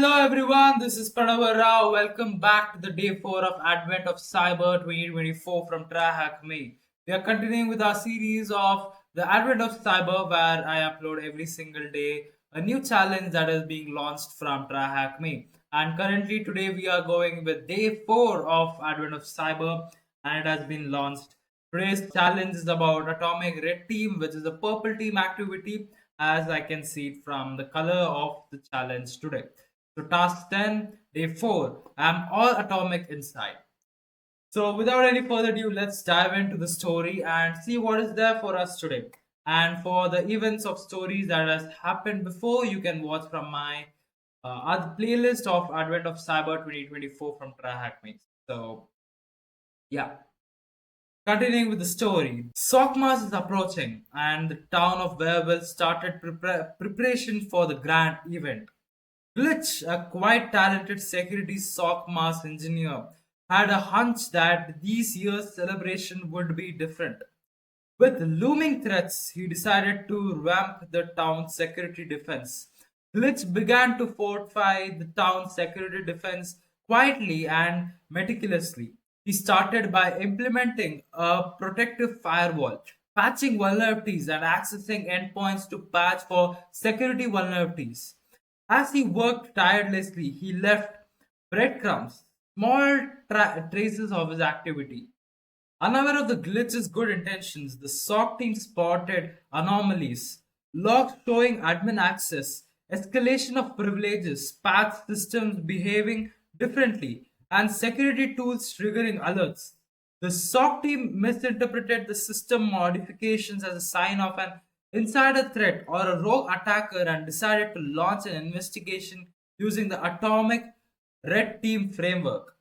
Hello everyone, this is Pranava. Welcome back to the day 4 of Advent of Cyber 2024 from TryHackMe. We are continuing with our series of the Advent of Cyber where I upload every single day a new challenge that is being launched from TryHackMe. And currently today we are going with day 4 of Advent of Cyber and it has been launched. Today's challenge is about Atomic Red Team, which is a purple team activity as I can see it from the color of the challenge today. So task 10, day 4, I'm all atomic inside. So without any further ado, let's dive into the story and see what is there for us today. And for the events of stories that has happened before, you can watch from my other playlist of Advent of Cyber 2024 from TryHackMe. So yeah. Continuing with the story, Sockmas is approaching, and the town of Werewolf started preparation for the grand event. Glitch, a quite talented security SOC mass engineer, had a hunch that this year's celebration would be different. With looming threats, he decided to revamp the town's security defense. Glitch began to fortify the town's security defense quietly and meticulously. He started by implementing a protective firewall, patching vulnerabilities and accessing endpoints to patch for security vulnerabilities. As he worked tirelessly, he left breadcrumbs, small traces of his activity. Unaware of the glitch's good intentions, the SOC team spotted anomalies, logs showing admin access, escalation of privileges, path systems behaving differently, and security tools triggering alerts. The SOC team misinterpreted the system modifications as a sign of an insider threat or a rogue attacker and decided to launch an investigation using the Atomic Red Team framework.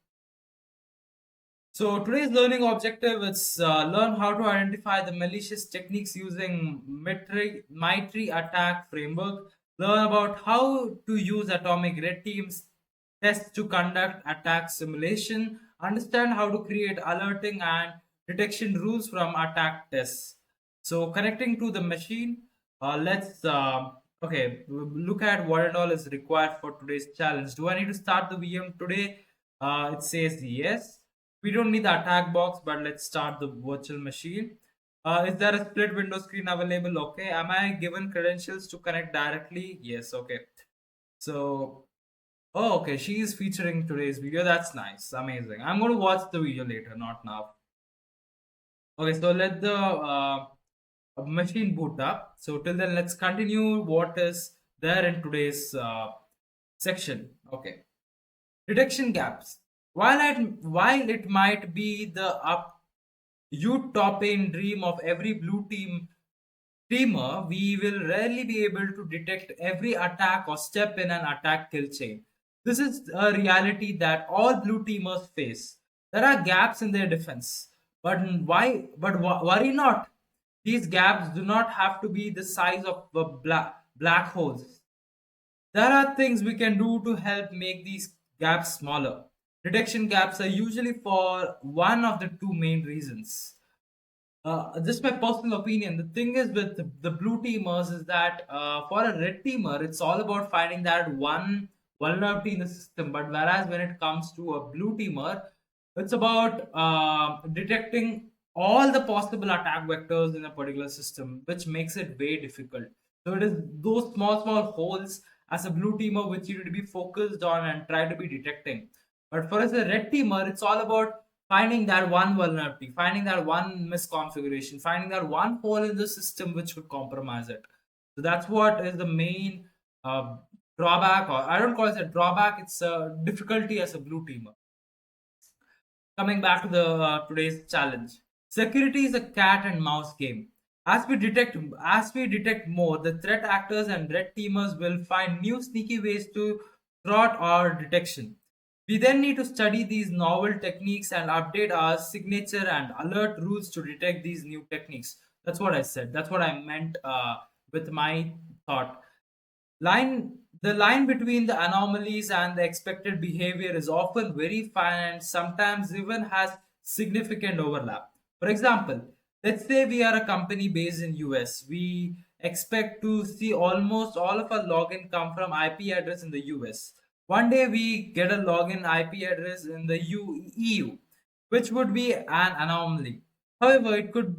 So today's learning objective is learn how to identify the malicious techniques using MITRE attack framework. Learn about how to use atomic red teams tests to conduct attack simulation. Understand how to create alerting and detection rules from attack tests. So connecting to the machine, let's look at what it all is required for today's challenge. Do I need to start the VM today? It says yes. We don't need the attack box, but let's start the virtual machine. Is there a split window screen available? Okay. Am I given credentials to connect directly? Yes. Okay. So, oh, okay. She is featuring today's video. That's nice. Amazing. I'm going to watch the video later, not now. Okay. So let the machine boot up. So till then, let's continue what is there in today's section. Okay. Detection gaps. While it might be the utopian dream of every blue team teamer, we will rarely be able to detect every attack or step in an attack kill chain. This is a reality that all blue teamers face. There are gaps in their defense, but worry not. These gaps do not have to be the size of black holes. There are things we can do to help make these gaps smaller. Detection gaps are usually for one of the two main reasons. Just my personal opinion. The thing is with the blue teamers is that for a red teamer, it's all about finding that one vulnerability in the system. But whereas when it comes to a blue teamer, it's about detecting all the possible attack vectors in a particular system, which makes it very difficult. So it is those small holes as a blue teamer which you need to be focused on and try to be detecting. But for us a red teamer, it's all about finding that one vulnerability, finding that one misconfiguration, finding that one hole in the system which could compromise it. So that's what is the main drawback, or I don't call it a drawback, it's a difficulty as a blue teamer. Coming back to the today's challenge, security is a cat and mouse game. As we detect more, the threat actors and red teamers will find new sneaky ways to thwart our detection. We then need to study these novel techniques and update our signature and alert rules to detect these new techniques. That's what I said. That's what I meant with my thought. The line between the anomalies and the expected behavior is often very fine and sometimes even has significant overlap. For example, let's say we are a company based in US. We expect to see almost all of our login come from IP address in the US. One day we get a login IP address in the EU, which would be an anomaly. However, it could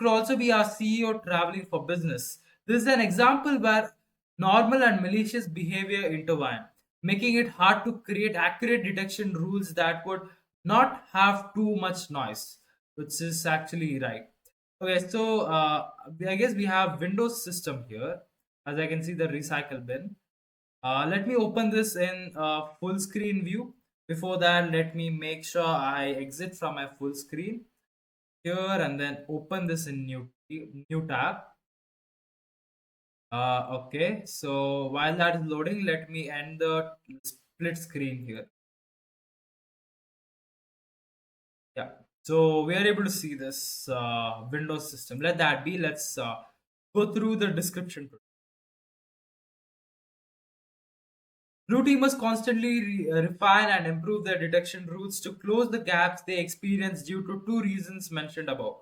also be our CEO traveling for business. This is an example where normal and malicious behavior intertwine, making it hard to create accurate detection rules that would not have too much noise, which is actually right. Okay, so I guess we have Windows system here. As I can see, the recycle bin. Let me open this in full screen view. Before that, let me make sure I exit from my full screen here and then open this in new tab. Okay, so while that is loading, let me end the split screen here. Yeah, so we are able to see this Windows system. Let that be. Let's go through the description. Blue teamers constantly refine and improve their detection routes to close the gaps they experience due to two reasons mentioned above.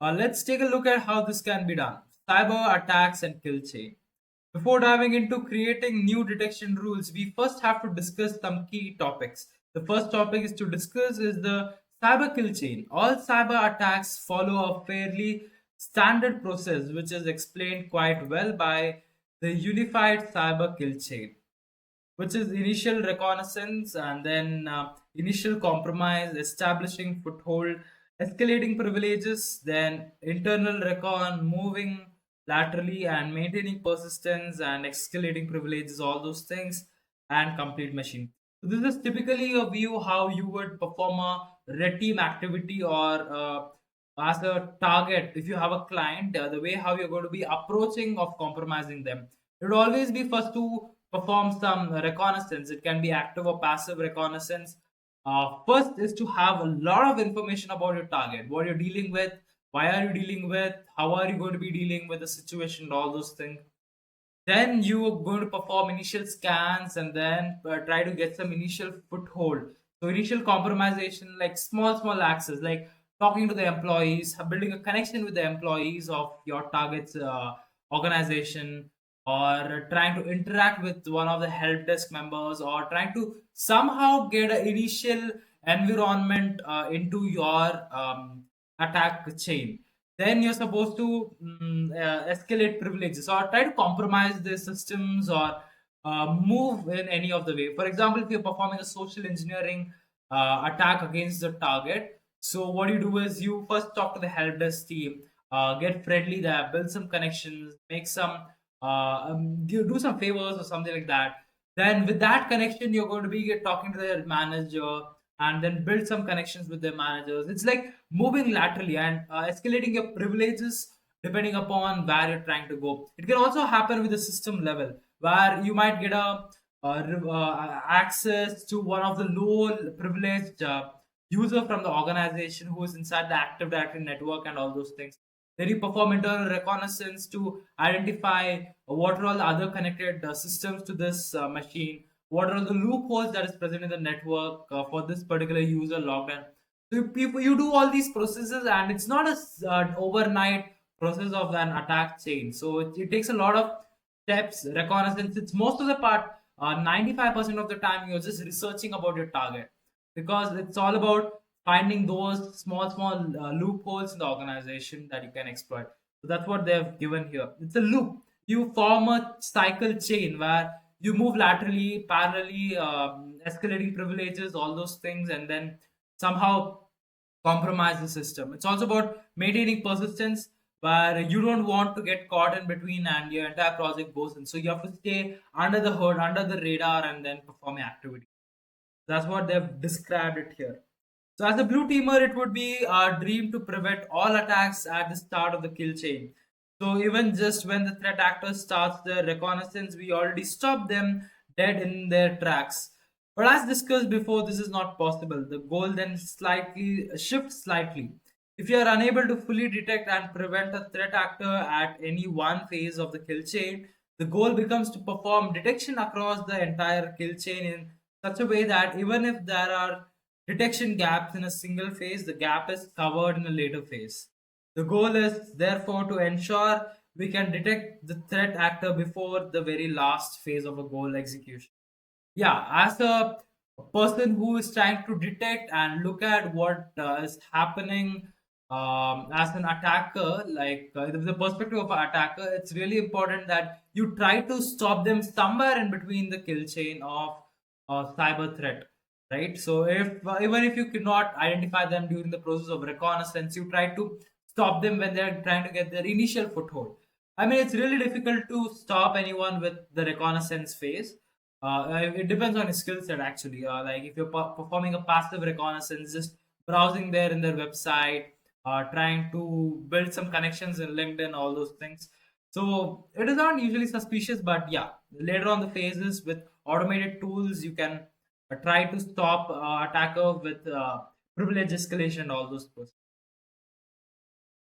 Let's take a look at how this can be done. Cyber attacks and kill chain. Before diving into creating new detection rules, we first have to discuss some key topics. The first topic is to discuss is the cyber kill chain. All cyber attacks follow a fairly standard process, which is explained quite well by the unified cyber kill chain, which is initial reconnaissance and then initial compromise, establishing foothold, escalating privileges, then internal recon, moving laterally and maintaining persistence and escalating privileges, all those things, and complete machine. So this is typically a view how you would perform a red team activity or as a target. If you have a client, the way how you're going to be approaching of compromising them, it would always be first to perform some reconnaissance. It can be active or passive reconnaissance. First is to have a lot of information about your target, what you're dealing with, why are you dealing with, how are you going to be dealing with the situation, all those things. Then you are going to perform initial scans and then try to get some initial foothold. So initial compromisation, like small access, like talking to the employees, building a connection with the employees of your target's organization, or trying to interact with one of the help desk members, or trying to somehow get an initial environment into your attack chain. Then you're supposed to escalate privileges or try to compromise the systems or move in any of the way. For example, if you're performing a social engineering attack against the target, so what you do is you first talk to the help desk team, get friendly there, build some connections, make some you do some favors or something like that. Then with that connection, you're going to be talking to their manager and then build some connections with their managers. It's like moving laterally and escalating your privileges depending upon where you're trying to go. It can also happen with the system level where you might get a access to one of the low privileged user from the organization who is inside the Active Directory network and all those things. Then you perform internal reconnaissance to identify what are all the other connected systems to this machine, what are the loopholes that is present in the network for this particular user logged in. So you do all these processes, and it's not a overnight process of an attack chain. So it takes a lot of steps, reconnaissance. It's most of the part, 95% of the time, you're just researching about your target, because it's all about finding those small loopholes in the organization that you can exploit. So that's what they've given here. It's a loop. You form a cycle chain where you move laterally, parallelly, escalating privileges, all those things, and then somehow compromise the system. It's also about maintaining persistence where you don't want to get caught in between and your entire project goes in. So you have to stay under the hood, under the radar, and then perform your activity. That's what they've described it here. So as a blue teamer, it would be our dream to prevent all attacks at the start of the kill chain. So even just when the threat actor starts their reconnaissance, we already stop them dead in their tracks. But as discussed before, this is not possible. The goal then slightly shifts slightly. If you are unable to fully detect and prevent a threat actor at any one phase of the kill chain, the goal becomes to perform detection across the entire kill chain in such a way that even if there are detection gaps in a single phase, the gap is covered in a later phase. The goal is therefore to ensure we can detect the threat actor before the very last phase of a goal execution. yeah, as a person who is trying to detect and look at what is happening as an attacker, like the perspective of an attacker, it's really important that you try to stop them somewhere in between the kill chain of cyber threat, right? So if even if you cannot identify them during the process of reconnaissance, you try to stop them when they're trying to get their initial foothold. I mean, it's really difficult to stop anyone with the reconnaissance phase. It depends on his skill set actually. Like if you're performing a passive reconnaissance, just browsing there in their website, trying to build some connections in LinkedIn, all those things. So it is not usually suspicious, but yeah, later on the phases with automated tools, you can try to stop attacker with privilege escalation and all those things.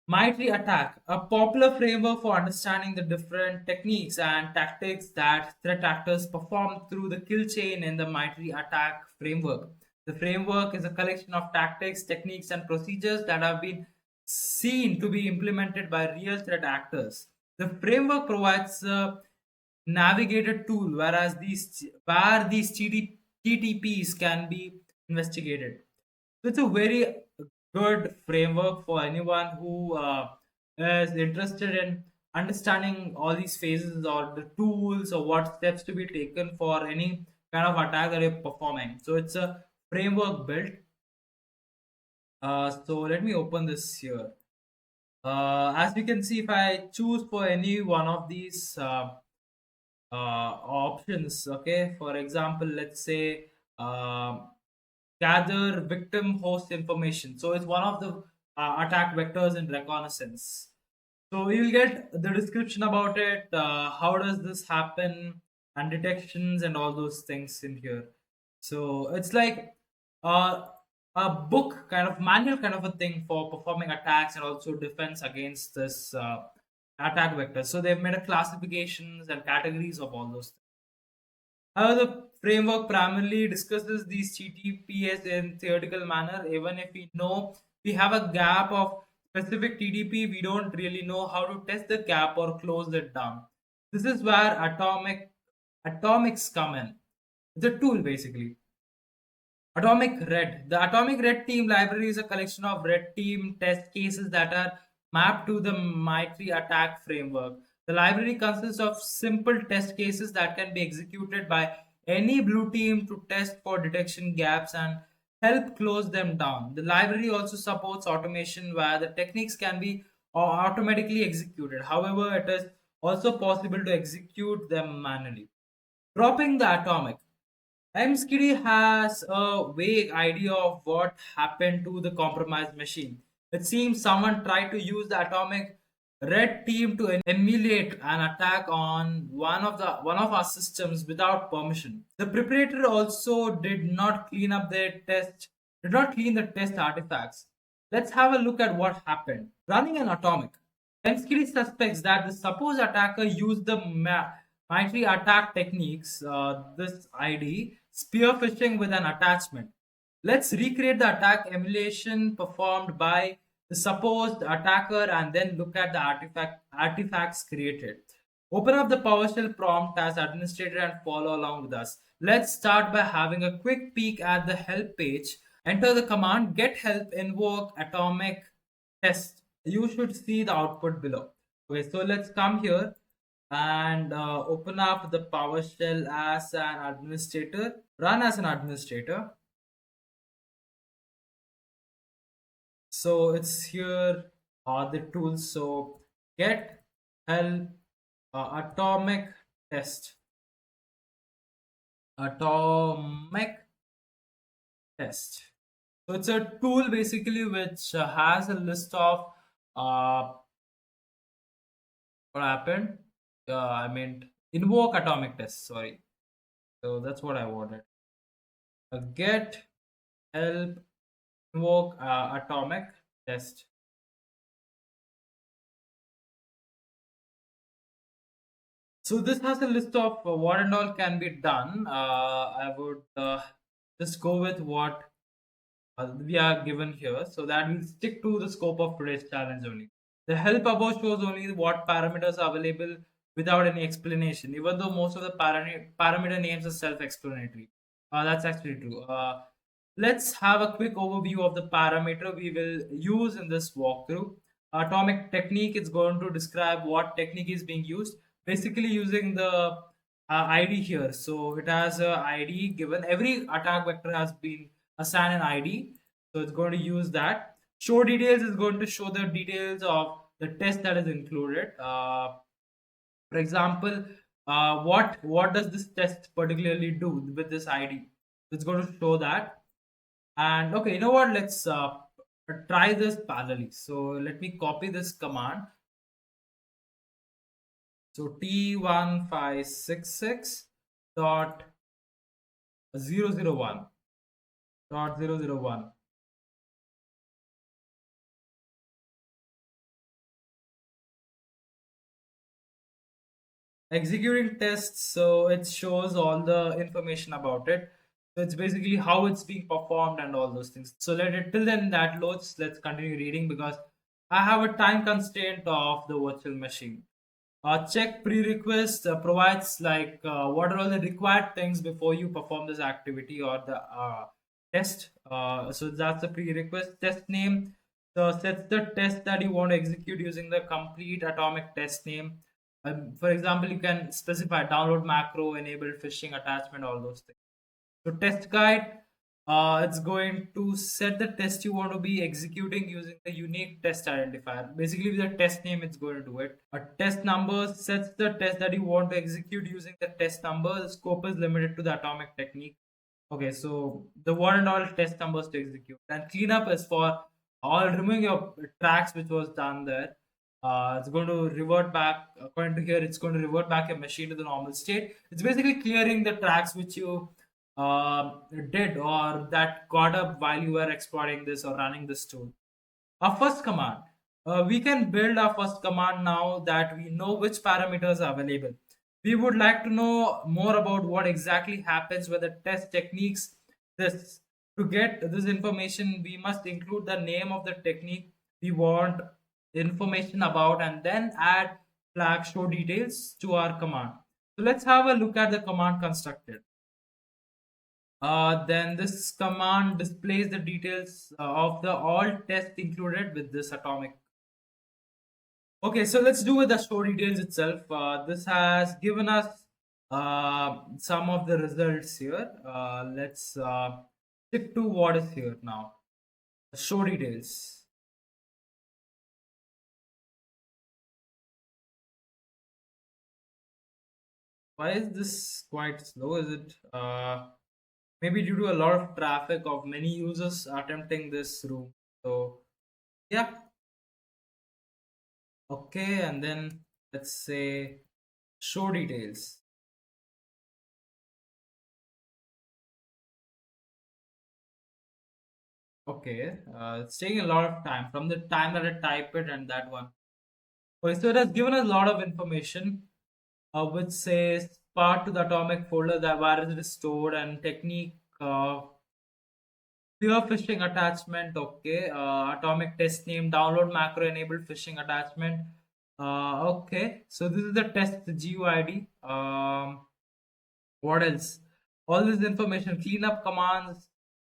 MITRE ATT&CK, a popular framework for understanding the different techniques and tactics that threat actors perform through the kill chain in the MITRE ATT&CK framework. The framework is a collection of tactics, techniques, and procedures that have been seen to be implemented by real threat actors. The framework provides a navigated tool, whereas these TTPs can be investigated. So it's a very good framework for anyone who is interested in understanding all these phases or the tools or what steps to be taken for any kind of attack that you're performing. So it's a framework built. So let me open this here. As we can see, if I choose for any one of these options, okay, for example, let's say gather victim host information. So it's one of the attack vectors in reconnaissance. So you'll get the description about it, how does this happen, and detections and all those things in here. So it's like uh, a book kind of manual kind of a thing for performing attacks and also defense against this attack vector. So they've made a classifications and categories of all those. However, the framework primarily discusses these TTPs in theoretical manner. Even if we know we have a gap of specific TTP, we don't really know how to test the gap or close it down. This is where atomics come in. It's a tool basically. Atomic Red. The Atomic Red Team library is a collection of red team test cases that are mapped to the MITRE ATT&CK framework. The library consists of simple test cases that can be executed by any blue team to test for detection gaps and help close them down. The library also supports automation where the techniques can be automatically executed. However, it is also possible to execute them manually. Dropping the atomic. MSKD has a vague idea of what happened to the compromised machine. It seems someone tried to use the atomic red team to emulate an attack on one of our systems without permission. The preparator also did not clean the test artifacts. Let's have a look at what happened. Running an atomic. MSKD suspects that the supposed attacker used the MITRE attack techniques, this ID, spear phishing with an attachment. Let's recreate the attack emulation performed by the supposed attacker and then look at the artifacts created. Open up the PowerShell prompt as administrator and follow along with us. Let's start by having a quick peek at the help page. Enter the command get help invoke atomic test. You should see the output below. Okay, so let's come here and open up the PowerShell as an administrator, run as an administrator. So it's here the tools. So get help atomic test, atomic test. So it's a tool basically which has a list of what happened. I meant invoke atomic test. Sorry. So that's what I wanted. Get help invoke atomic test. So this has a list of what and all can be done. I would just go with what we are given here, so that we'll stick to the scope of today's challenge only. The help above shows only what parameters are available without any explanation, even though most of the parameter names are self-explanatory. That's actually true. Let's have a quick overview of the parameter we will use in this walkthrough. Atomic technique is going to describe what technique is being used, basically using the ID here. So it has a ID given. Every attack vector has been assigned an ID. So it's going to use that. Show details is going to show the details of the test that is included. For example, what does this test particularly do with this ID? It's going to show that. And okay, you know what? Let's try this parallelly. So let me copy this command. So T1566 dot 001 dot 001. Executing tests, so it shows all the information about it. So it's basically how it's being performed and all those things. So let it till then that loads. Let's continue reading because I have a time constraint of the virtual machine. Check prerequisite provides like what are all the required things before you perform this activity or the test. So that's the prerequisite. Test name, so sets the test that you want to execute using the complete atomic test name. For example, you can specify download macro, enable phishing attachment, all those things. So test guide, it's going to set the test you want to be executing using the unique test identifier. Basically, with the test name, it's going to do it. A test number sets the test that you want to execute using the test number. The scope is limited to the atomic technique. Okay, so the one and all test numbers to execute. And cleanup is for all removing your tracks which was done there. It's going to revert back, according to here, it's going to revert back your machine to the normal state. It's basically clearing the tracks which you did or that got up while you were exploring this or running this tool. Our first command. We can build our first command now that we know which parameters are available. We would like to know more about what exactly happens with the test techniques. This to get this information, we must include the name of the technique we want information about and then add flag show details to our command. So let's have a look at the command constructed. Then this command displays the details of the all tests included with this atomic. Okay, so let's do with the show details itself. This has given us some of the results here. Let's stick to what is here now. Show details. Why is this quite slow? Is it maybe due to a lot of traffic of many users attempting this room? So yeah, okay, and then let's say show details. Okay, it's taking a lot of time from the time that I type it and that one. Okay, so it has given us a lot of information, which says part to the atomic folder that where it is stored and technique, clear phishing attachment. Okay, atomic test name, download macro enabled phishing attachment. Okay, so this is the test GUID. What else? All this information, cleanup commands.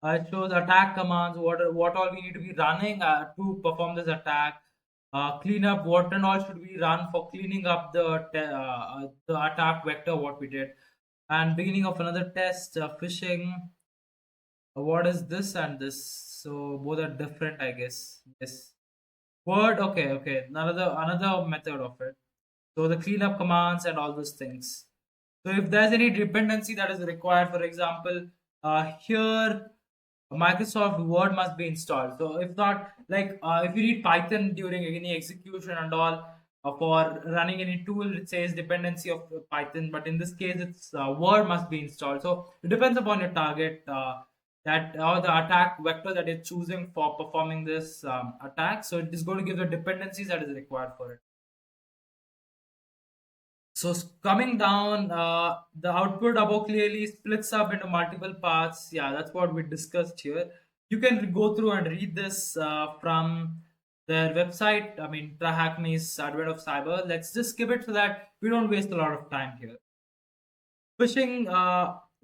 It shows attack commands. What all we need to be running to perform this attack. Cleanup. What and all should we run for cleaning up the attack vector? What we did, and beginning of another test. Phishing. What is this and this? So both are different, I guess. Yes. Word. Okay. Okay. Another method of it. So the cleanup commands and all those things. So if there's any dependency that is required, for example, here Microsoft Word must be installed. So if not, like if you read Python during any execution and all for running any tool, it says dependency of Python. But in this case, it's Word must be installed. So it depends upon your target that or the attack vector that you're choosing for performing this attack. So it is going to give the dependencies that is required for it. So coming down, the output above clearly splits up into multiple parts. Yeah, that's what we discussed here. You can go through and read this from their website. I mean, TryHackMe's Advent of Cyber. Let's just skip it so that we don't waste a lot of time here. Phishing,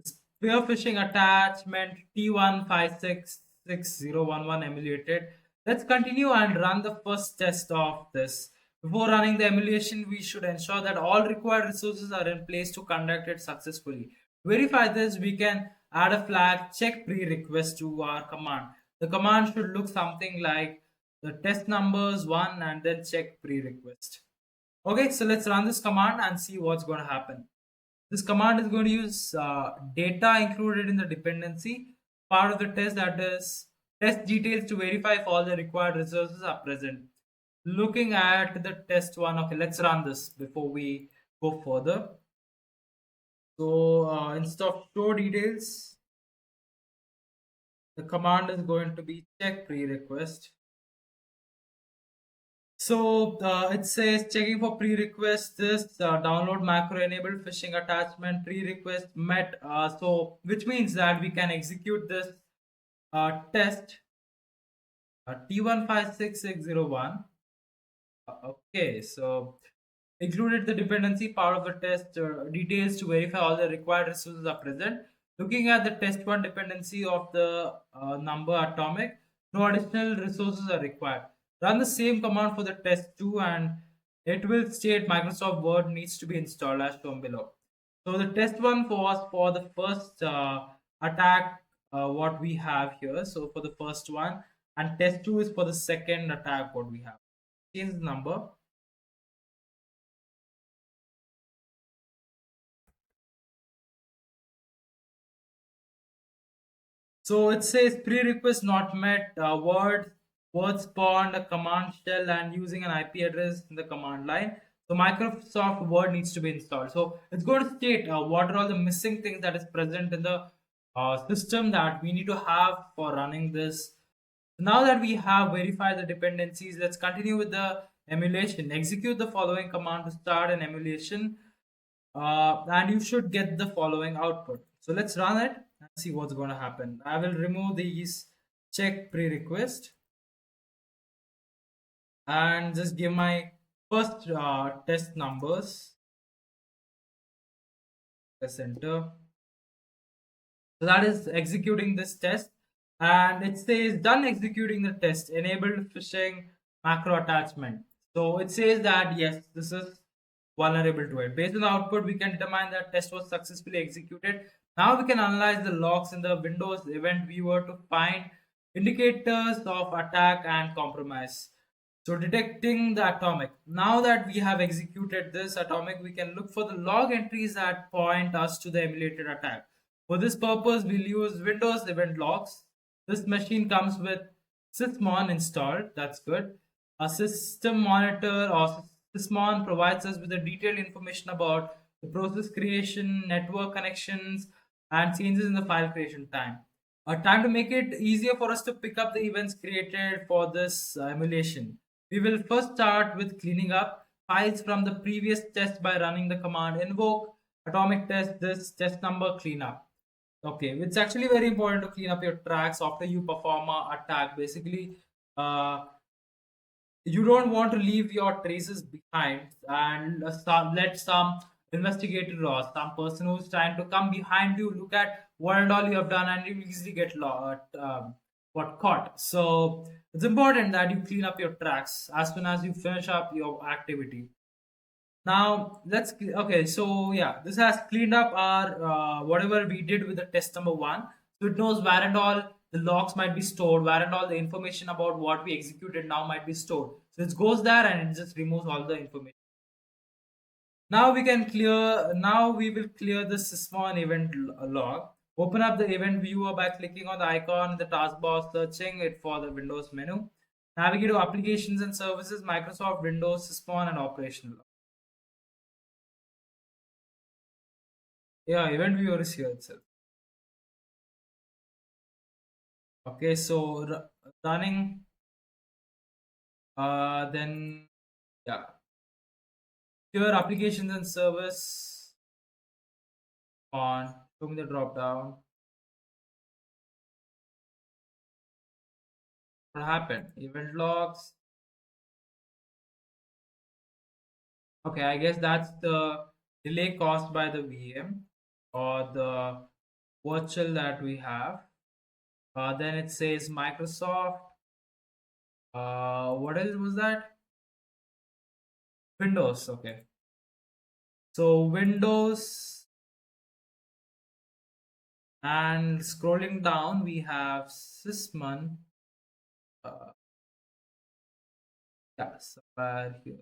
spear phishing attachment T1566011 emulated. Let's continue and run the first test of this. Before running the emulation, we should ensure that all required resources are in place to conduct it successfully. To verify this, we can add a flag check pre-request to our command. The command should look something like the test numbers 1 and then check pre-request. Okay, so let's run this command and see what's going to happen. This command is going to use data included in the dependency part of the test, that is test details, to verify if all the required resources are present. Looking at the test one, okay, let's run this before we go further. So instead of show details, the command is going to be check pre-request. So it says checking for pre-request, this download macro enabled phishing attachment pre-request met. So which means that we can execute this test T156601. Okay, so included the dependency part of the test details to verify all the required resources are present. Looking at the test one dependency of the number atomic, no additional resources are required. Run the same command for the test 2 and it will state Microsoft Word needs to be installed as shown below. So the test one was for the first attack, what we have here. So for the first one, and test 2 is for the second attack, what we have. Change the number. So it says pre-request not met, word spawned, a command shell, and using an IP address in the command line. So Microsoft Word needs to be installed. So it's going to state what are all the missing things that is present in the system that we need to have for running this. Now that we have verified the dependencies, let's continue with the emulation. Execute the following command to start an emulation, and you should get the following output. So let's run it and see what's going to happen. I will remove these check pre-request and just give my first test numbers. Press enter. So that is executing this test, and it says done executing the test, enabled phishing macro attachment. So it says that yes, this is vulnerable to it. Based on the output, we can determine that test was successfully executed. Now we can analyze the logs in the Windows event viewer to find indicators of attack and compromise. So detecting the atomic. Now that we have executed this atomic, we can look for the log entries that point us to the emulated attack. For this purpose, we'll use Windows event logs. This machine comes with sysmon installed. That's good. A system monitor or sysmon provides us with the detailed information about the process creation, network connections, and changes in the file creation time. Time to make it easier for us to pick up the events created for this emulation. We will first start with cleaning up files from the previous test by running the command invoke atomic test this test number cleanup. Okay, it's actually very important to clean up your tracks after you perform a attack. Basically, uh, you don't want to leave your traces behind and let some investigator or some person who's trying to come behind you look at what and all you have done, and you easily get what caught. So it's important that you clean up your tracks as soon as you finish up your activity. Now okay. So yeah, this has cleaned up our whatever we did with the test number one. So it knows where and all the logs might be stored, where and all the information about what we executed now might be stored. So it goes there and it just removes all the information. Now we can clear. Now we will clear the sysmon event log. Open up the event viewer by clicking on the icon in the taskbar, searching it for the Windows menu. Navigate to Applications and Services, Microsoft Windows, Sysmon, and Operational. Yeah, event viewer is here itself. Okay, so running, then yeah, here applications and service on. Show me the drop down. What happened? Event logs. Okay, I guess that's the delay caused by the VM or the virtual that we have. Then it says Microsoft. What else was that? Windows. Okay. So Windows, and scrolling down, we have Sysmon. Uh, yeah, somewhere here.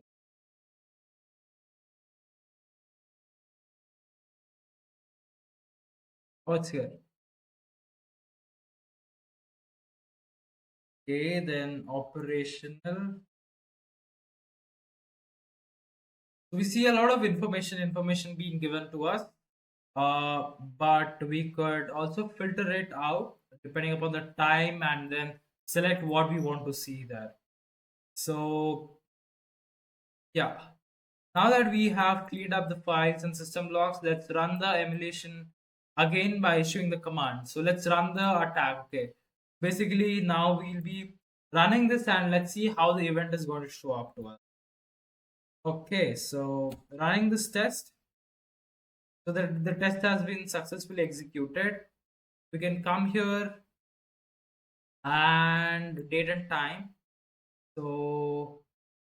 Oh, it's here. Okay, then operational. We see a lot of information being given to us, but we could also filter it out depending upon the time and then select what we want to see there. So yeah, now that we have cleaned up the files and system logs, let's run the emulation again by issuing the command. So let's run the attack. Okay, basically now we'll be running this and let's see how the event is going to show up to us. Okay, so running this test. So the test has been successfully executed. We can come here and date and time. So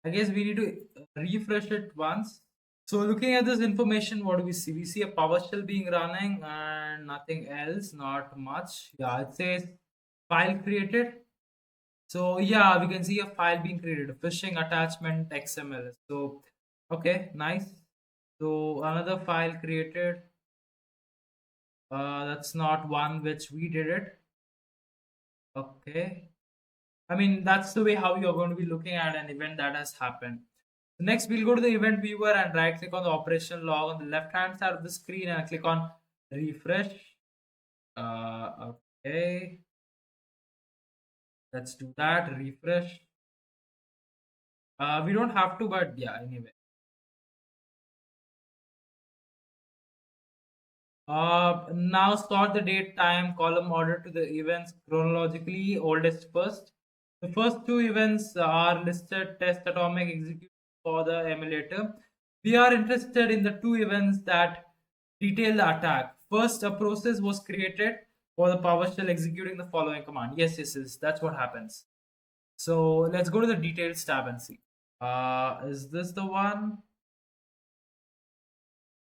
I guess we need to refresh it once. So looking at this information, what do we see? We see a PowerShell being running and nothing else, not much. Yeah, it says file created. So yeah, we can see a file being created, a phishing attachment XML. So okay, nice. So another file created. That's not one which we did it. Okay. I mean, that's the way how you're going to be looking at an event that has happened. Next, we'll go to the event viewer and right click on the operational log on the left hand side of the screen and click on refresh. Okay. Let's do that. Refresh. We don't have to, but yeah, anyway. Now sort the date time column order to the events chronologically, oldest first. The first two events are listed test atomic execution for the emulator. We are interested in the two events that detail the attack. First, a process was created for the PowerShell executing the following command. Yes, yes, yes, that's what happens. So let's go to the details tab and see. Is this the one?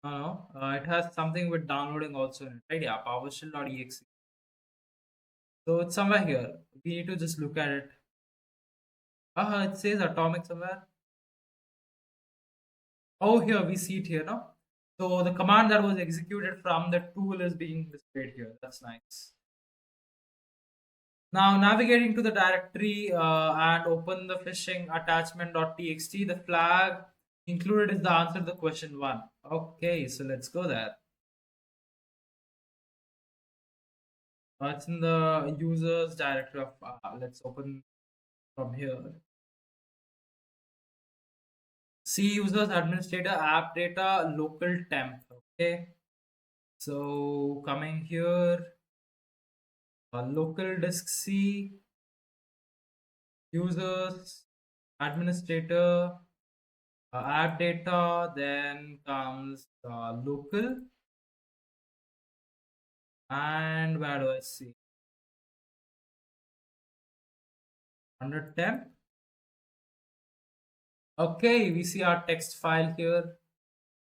No, it has something with downloading also in it, right? Yeah, PowerShell.exe. So it's somewhere here. We need to just look at it. It says atomic somewhere. Oh, here we see it here now. So the command that was executed from the tool is being displayed here. That's nice. Now navigating to the directory and open the phishing attachment.txt. The flag included is the answer to the question one. Okay, so let's go there. It's in the users directory of. Let's open from here. C users administrator app data local temp. Okay, so coming here, local disk C users administrator app data. Then comes local, and where do I see under temp? Okay, we see our text file here,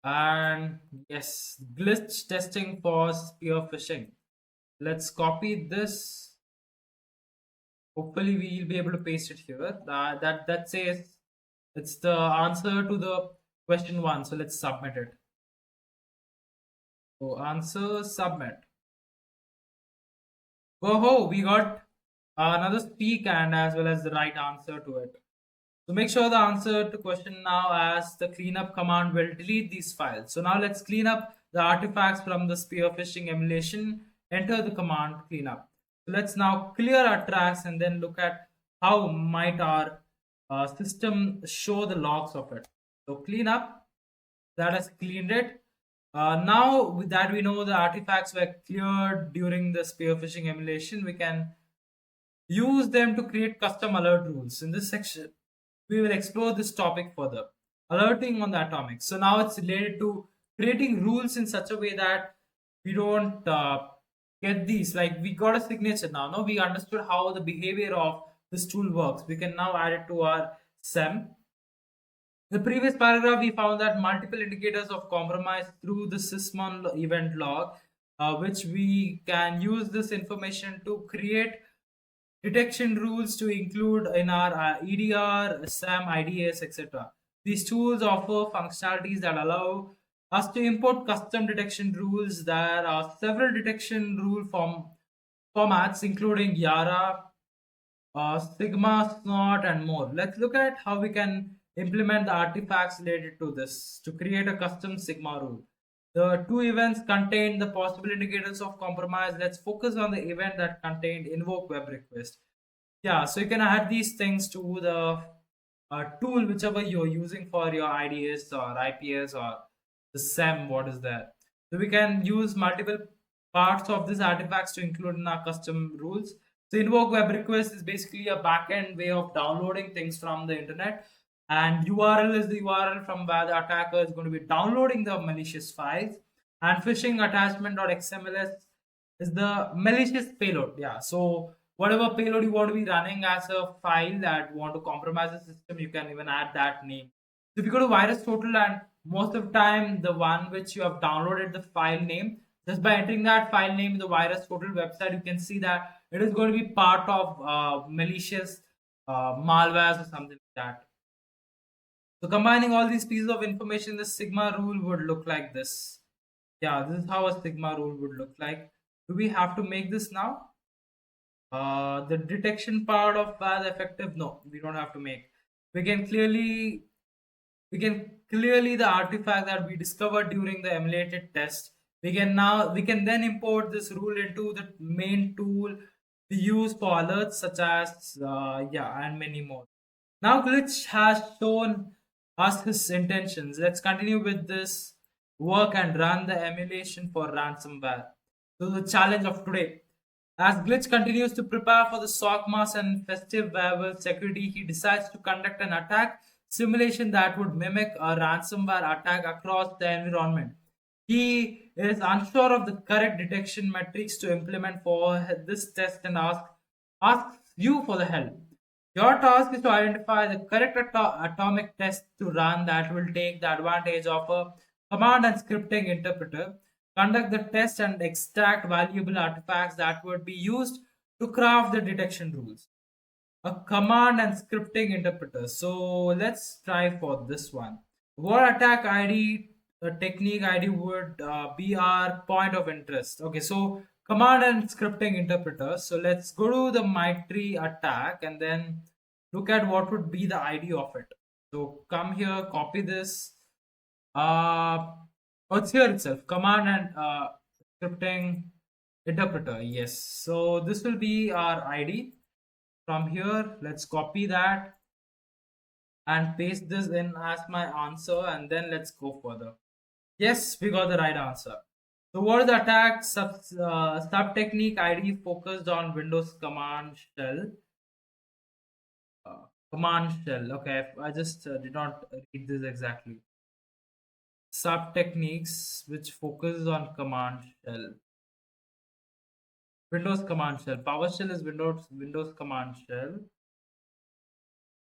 and yes, glitch testing for spear phishing. Let's copy this. Hopefully, we'll be able to paste it here. That says it's the answer to the question one. So let's submit it. So answer submit. Whoa, we got another speak and as well as the right answer to it. So make sure the answer to question now as the cleanup command will delete these files. So now let's clean up the artifacts from the spear phishing emulation. Enter the command cleanup. So let's now clear our tracks and then look at how might our system show the logs of it. So cleanup, that has cleaned it. Now with that we know the artifacts were cleared during the spear phishing emulation, we can use them to create custom alert rules. In this section, we will explore this topic further. alerting on the atomic. So now it's related to creating rules in such a way that we don't get these. Like we got a signature now. No, we understood how the behavior of this tool works. We can now add it to our SEM. The previous paragraph, we found that multiple indicators of compromise through the sysmon event log, which we can use this information to create detection rules to include in our EDR, SAM, IDS, etc. These tools offer functionalities that allow us to import custom detection rules. There are several detection rule formats, including Yara, Sigma, Snort, and more. Let's look at how we can implement the artifacts related to this to create a custom Sigma rule. The two events contain the possible indicators of compromise. Let's focus on the event that contained invoke web request. Yeah, so you can add these things to the tool, whichever you're using for your IDS or IPS or the SEM, what is there. So we can use multiple parts of these artifacts to include in our custom rules. So invoke web request is basically a backend way of downloading things from the internet, and URL is the URL from where the attacker is going to be downloading the malicious files, and phishing attachment.xmls is the malicious payload. Yeah, so whatever payload you want to be running as a file that want to compromise the system, you can even add that name. So if you go to virus total, and most of the time the one which you have downloaded the file name, just by entering that file name in the virus total website, you can see that it is going to be part of malicious malwares or something like that. So combining all these pieces of information, the sigma rule would look like this. Yeah, this is how a sigma rule would look like. Do we have to make this now? The detection part of bad effective, no, we don't have to make. We can clearly the artifact that we discovered during the emulated test. We can then import this rule into the main tool we use for alerts such as yeah, and many more. Now Glitch has shown us his intentions. Let's continue with this work and run the emulation for ransomware. So the challenge of today. As Glitch continues to prepare for the Sockmas and festive werewolf security, he decides to conduct an attack simulation that would mimic a ransomware attack across the environment. He is unsure of the correct detection metrics to implement for this test and asks you for the help. Your task is to identify the correct atomic test to run that will take the advantage of a command and scripting interpreter, conduct the test, and extract valuable artifacts that would be used to craft the detection rules. A command and scripting interpreter. So let's try for this one. What attack ID, technique ID would be our point of interest? Okay, so command and scripting interpreter. So let's go to the MITRE attack and then look at what would be the ID of it. So come here, copy this. Oh, it's here itself. Command and scripting interpreter. Yes. So this will be our ID. From here, let's copy that and paste this in as my answer, and then let's go further. Yes, we got the right answer. So what is the attack sub technique ID focused on Windows command shell? Command shell. Okay, I just did not read this exactly. Sub techniques which focuses on command shell. Windows command shell. PowerShell is Windows command shell.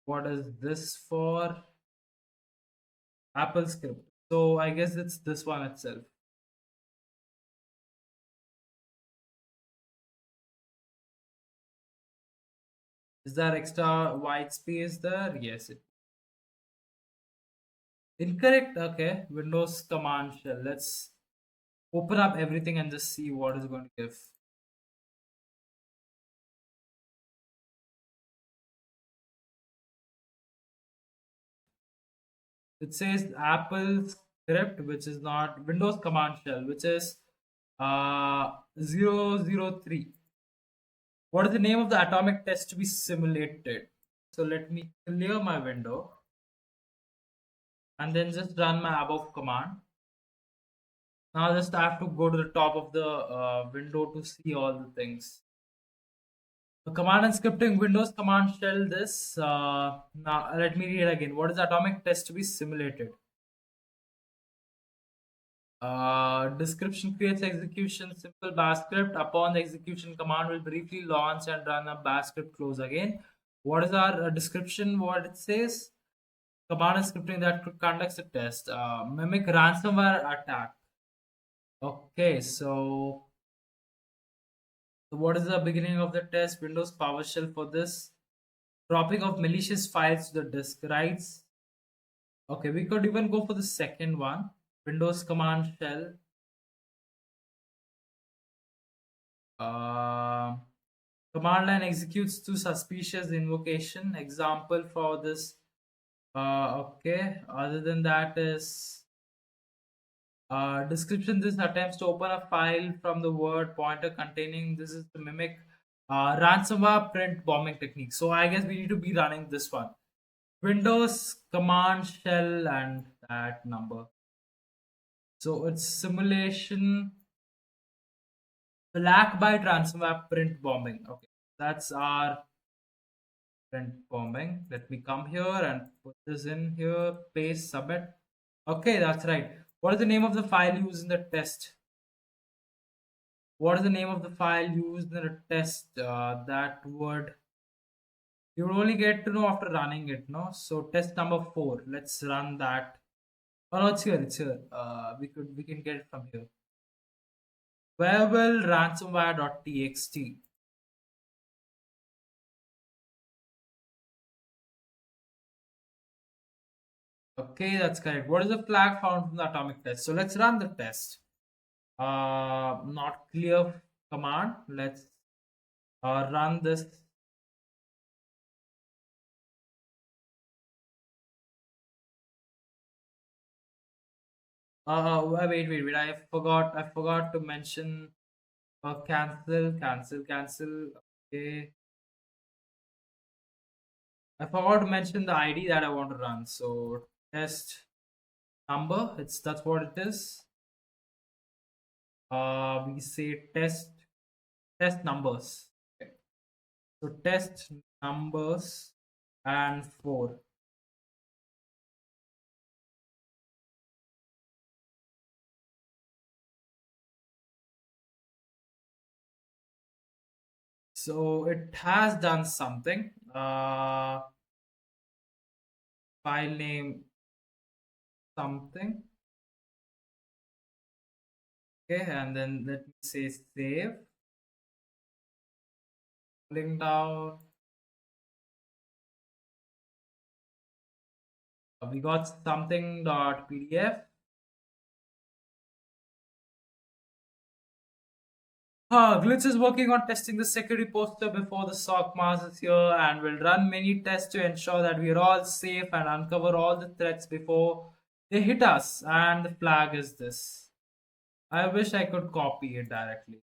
What is this for? Apple script. So I guess it's this one itself. Is there extra white space there? Yes. Incorrect. Okay. Windows command shell. Let's open up everything and just see what is going to give. It says Apple script, which is not Windows command shell, which is 003. What is the name of the atomic test to be simulated? So let me clear my window and then just run my above command. Now just have to go to the top of the window to see all the things. The command and scripting Windows command shell this. Now let me read again. What is atomic test to be simulated? Description creates execution simple bash script. Upon the execution, command will briefly launch and run a bash script. Close again. What is our description? What it says? Command and scripting that conducts a test. Mimic ransomware attack. Okay, so what is the beginning of the test? Windows PowerShell for this. Dropping of malicious files to the disk, right? Okay, we could even go for the second one. Windows command shell. Command line executes to suspicious invocation. Example for this. Okay, other than that is description. This attempts to open a file from the word pointer containing. This is to mimic ransomware print bombing technique. So I guess we need to be running this one. Windows command shell and that number. So it's simulation black byte ransomware print bombing. Okay, that's our print bombing. Let me come here and put this in here, paste, submit. Okay, that's right. What is the name of the file used in the test? What is the name of the file used in the test? That would you will only get to know after running it, no? So test number 4. Let's run that. Oh no, it's here. It's here. We can get it from here. Where will ransomware.txt? Okay, that's correct. What is the flag found from the atomic test? So let's run the test. Not clear command. Let's run this. Wait. I forgot to mention. Cancel. Okay. I forgot to mention the ID that I want to run. So test number. That's what it is. We say test numbers. Okay. So test numbers and 4. So it has done something. File name something. Okay, and then let me say save. Pulling down. We got something.pdf. Glitch is working on testing the security poster before the SOC mask is here and will run many tests to ensure that we are all safe and uncover all the threats before they hit us. And the flag is this. I wish I could copy it directly.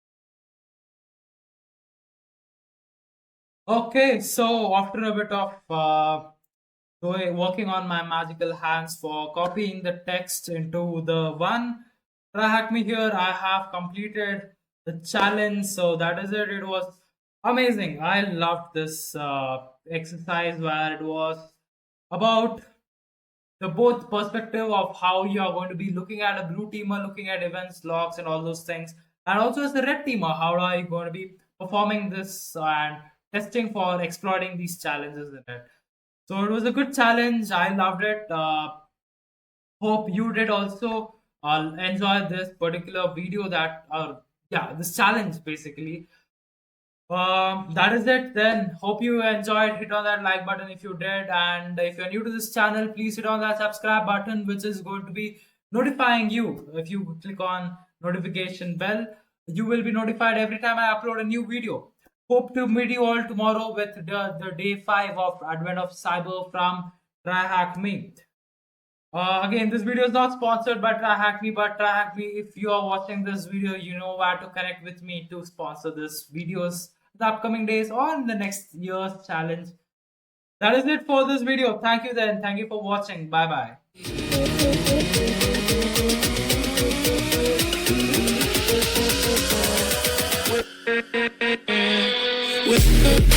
Okay, so after a bit of working on my magical hands for copying the text into the one TryHackMe here, I have completed the challenge. So that is it. It was amazing. I loved this exercise where it was about the both perspective of how you are going to be looking at a blue teamer, looking at events, logs, and all those things, and also as a red teamer, how are you going to be performing this and testing for exploiting these challenges in it. So it was a good challenge. I loved it. Hope you did also enjoy this particular video this challenge basically. That is it then. Hope you enjoyed. Hit on that like button if you did, and if you're new to this channel, please hit on that subscribe button, which is going to be notifying you. If you click on notification bell, you will be notified every time I upload a new video. Hope to meet you all tomorrow with the day 5 of Advent of Cyber from TryHackMe. Again, this video is not sponsored by TryHackMe, but TryHackMe, if you are watching this video, you know where to connect with me to sponsor this videos the upcoming days or in the next year's challenge. That is it for this video. Thank you then. Thank you for watching. Bye bye.